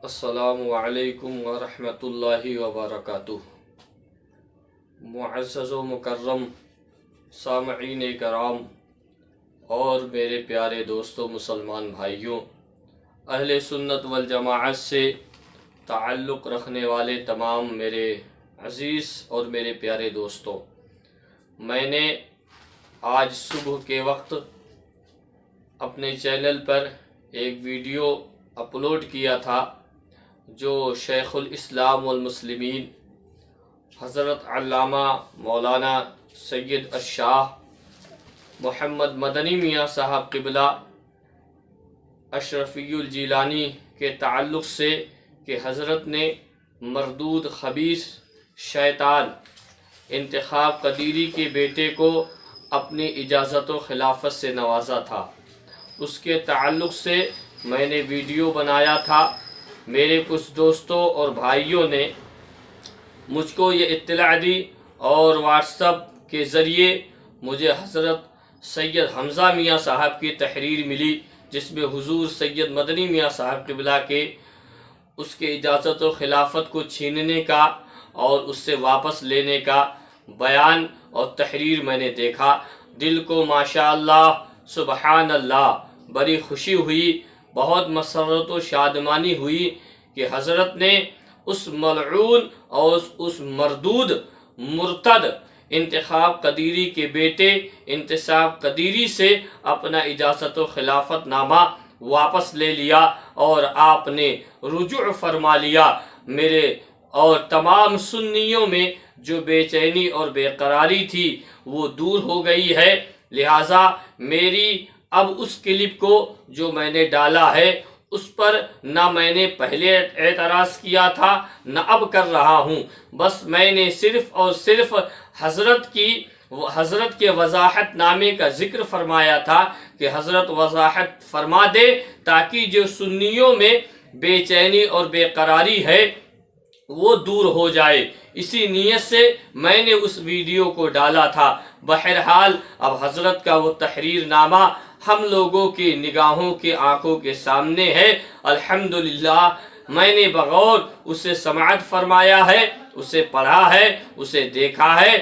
السلام علیکم ورحمۃ اللہ وبرکاتہ۔ معزز و مکرم سامعین کرام اور میرے پیارے دوستوں مسلمان بھائیوں، اہل سنت والجماعت سے تعلق رکھنے والے تمام میرے عزیز اور میرے پیارے دوستوں، میں نے آج صبح کے وقت اپنے چینل پر ایک ویڈیو اپلوڈ کیا تھا جو شیخ الاسلام والمسلمین حضرت علامہ مولانا سید الشاہ محمد مدنی میاں صاحب قبلہ اشرفی الجیلانی کے تعلق سے کہ حضرت نے مردود خبیث شیطان انتخاب قدیری کے بیٹے کو اپنی اجازت و خلافت سے نوازا تھا، اس کے تعلق سے میں نے ویڈیو بنایا تھا۔ میرے کچھ دوستوں اور بھائیوں نے مجھ کو یہ اطلاع دی اور واٹس ایپ کے ذریعے مجھے حضرت سید حمزہ میاں صاحب کی تحریر ملی، جس میں حضور سید مدنی میاں صاحب قبلہ کے اس کے اجازت و خلافت کو چھیننے کا اور اس سے واپس لینے کا بیان اور تحریر میں نے دیکھا۔ دل کو ماشاءاللہ سبحان اللہ بڑی خوشی ہوئی، بہت مسرت و شادمانی ہوئی کہ حضرت نے اس ملعون اور اس مردود مرتد انتخاب قدیری کے بیٹے انتصاب قدیری سے اپنا اجازت و خلافت نامہ واپس لے لیا اور آپ نے رجوع فرما لیا۔ میرے اور تمام سنیوں میں جو بے چینی اور بے قراری تھی وہ دور ہو گئی ہے، لہٰذا میری اب اس کلپ کو جو میں نے ڈالا ہے اس پر نہ میں نے پہلے اعتراض کیا تھا نہ اب کر رہا ہوں، بس میں نے صرف اور صرف حضرت کے وضاحت نامے کا ذکر فرمایا تھا کہ حضرت وضاحت فرما دے تاکہ جو سنیوں میں بے چینی اور بے قراری ہے وہ دور ہو جائے، اسی نیت سے میں نے اس ویڈیو کو ڈالا تھا۔ بہرحال اب حضرت کا وہ تحریر نامہ ہم لوگوں کی نگاہوں کی آنکھوں کے سامنے ہے۔ الحمدللہ میں نے بغور اسے سماعت فرمایا ہے، اسے پڑھا ہے، اسے دیکھا ہے،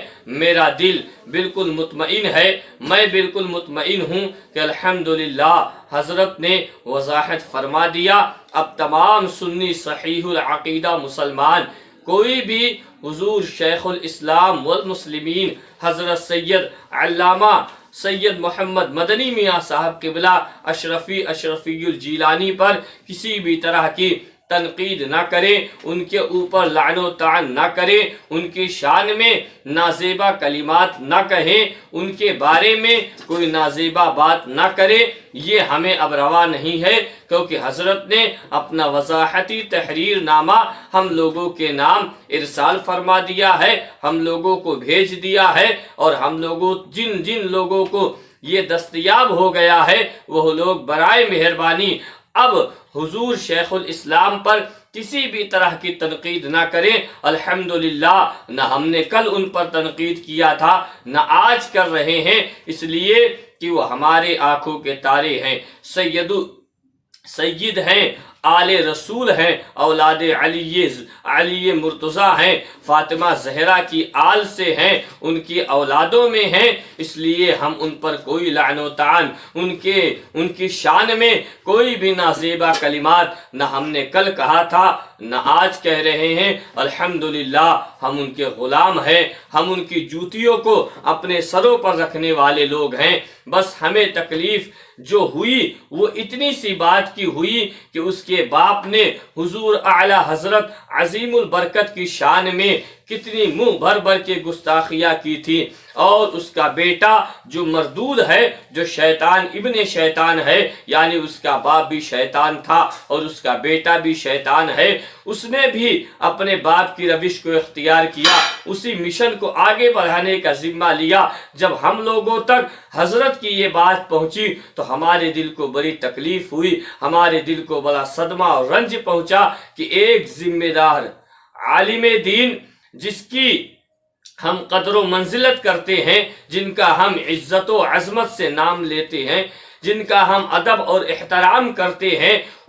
میرا دل بالکل مطمئن ہے، میں بالکل مطمئن ہوں کہ الحمدللہ حضرت نے وضاحت فرما دیا۔ اب تمام سنی صحیح العقیدہ مسلمان کوئی بھی حضور شیخ الاسلام والمسلمین حضرت سید علامہ سید محمد مدنی میاں صاحب قبلہ اشرفی الجیلانی پر کسی بھی طرح کی تنقید نہ کریں، ان کے اوپر لعن و طعن نہ کریں، ان کی شان میں نازیبا کلمات نہ کہیں، ان کے بارے میں کوئی نازیبا بات نہ کریں، یہ ہمیں اب روا نہیں ہے، کیونکہ حضرت نے اپنا وضاحتی تحریر نامہ ہم لوگوں کے نام ارسال فرما دیا ہے، ہم لوگوں کو بھیج دیا ہے، اور ہم لوگوں جن لوگوں کو یہ دستیاب ہو گیا ہے وہ لوگ برائے مہربانی اب حضور شیخ الاسلام پر کسی بھی طرح کی تنقید نہ کریں۔ الحمدللہ نہ ہم نے کل ان پر تنقید کیا تھا نہ آج کر رہے ہیں، اس لیے کہ وہ ہمارے آنکھوں کے تارے ہیں، سید ہیں، آل رسول ہیں، اولاد علی مرتضیٰ ہیں، فاطمہ زہرا کی آل سے ہیں، ان کی اولادوں میں ہیں، اس لیے ہم ان پر کوئی لعن و طعن، ان کی شان میں کوئی بھی نازیبا کلمات نہ ہم نے کل کہا تھا نہ آج کہہ رہے ہیں۔ الحمدللہ ہم ان کے غلام ہیں، ہم ان کی جوتیوں کو اپنے سروں پر رکھنے والے لوگ ہیں، بس ہمیں تکلیف جو ہوئی وہ اتنی سی بات کی ہوئی کہ اس کے باپ نے حضور اعلی حضرت عظیم البرکت کی شان میں کتنی منہ بھر کے گستاخیاں کی تھی، اور اس کا بیٹا جو مردود ہے، جو شیطان ابن شیطان ہے، یعنی اس کا باپ بھی شیطان تھا اور اس کا بیٹا بھی شیطان ہے، اس نے بھی اپنے باپ کی روش کو اختیار کیا، اسی مشن کو آگے بڑھانے کا ذمہ لیا۔ جب ہم لوگوں تک حضرت کی یہ بات پہنچی تو ہمارے دل کو بڑی تکلیف ہوئی، ہمارے دل کو بڑا صدمہ اور رنج پہنچا کہ ایک ذمہ دار عالم دین جس کی ہم قدر و منزلت کرتے ہیں، جن کا ہم عزت و عظمت سے نام لیتے ہیں، جن کا ہم ادب اور احترام کرتے ہیں،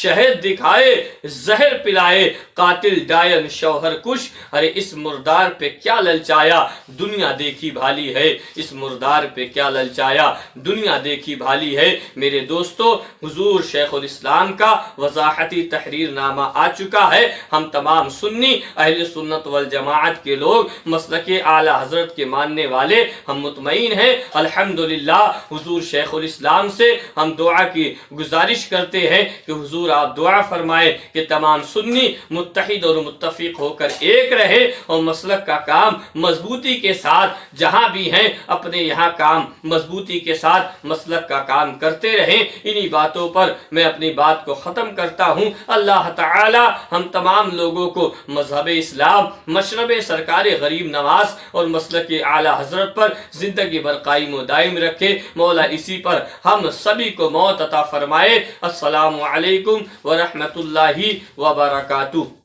شہد دکھائے زہر پلائے قاتل ڈائن شوہر کش، ارے اس مردار پہ کیا للچایا دنیا دیکھی بھالی ہے، اس مردار پہ کیا للچایا دنیا دیکھی بھالی ہے۔ میرے دوستو، حضور شیخ الاسلام کا وضاحتی تحریر نامہ آ چکا ہے۔ ہم تمام سنی اہل سنت والجماعت کے لوگ مسلک اعلی حضرت کے ماننے والے ہم مطمئن ہیں۔ الحمدللہ حضور شیخ الاسلام سے ہم دعا کی گزارش کرتے ہیں کہ حضور آپ دعا فرمائیں کہ تمام سنی متحد اور متفق ہو کر ایک رہے اور مسلک کا کام مضبوطی کے ساتھ جہاں بھی ہیں اپنے یہاں کام مضبوطی کے ساتھ مسلک کا کام کرتے رہیں۔ انہی باتوں پر میں اپنی بات کو ختم کرتا ہوں۔ اللہ تعالی ہم تمام لوگوں کو مذہب اسلام، مشرب سرکار غریب نواز اور مسلک اعلی حضرت پر زندگی بھر قائم و دائم رکھے۔ مولا اسی پر ہم سبھی کو موت عطا فرمائے۔ السلام علیکم ورحمۃ اللہ وبرکاتہ۔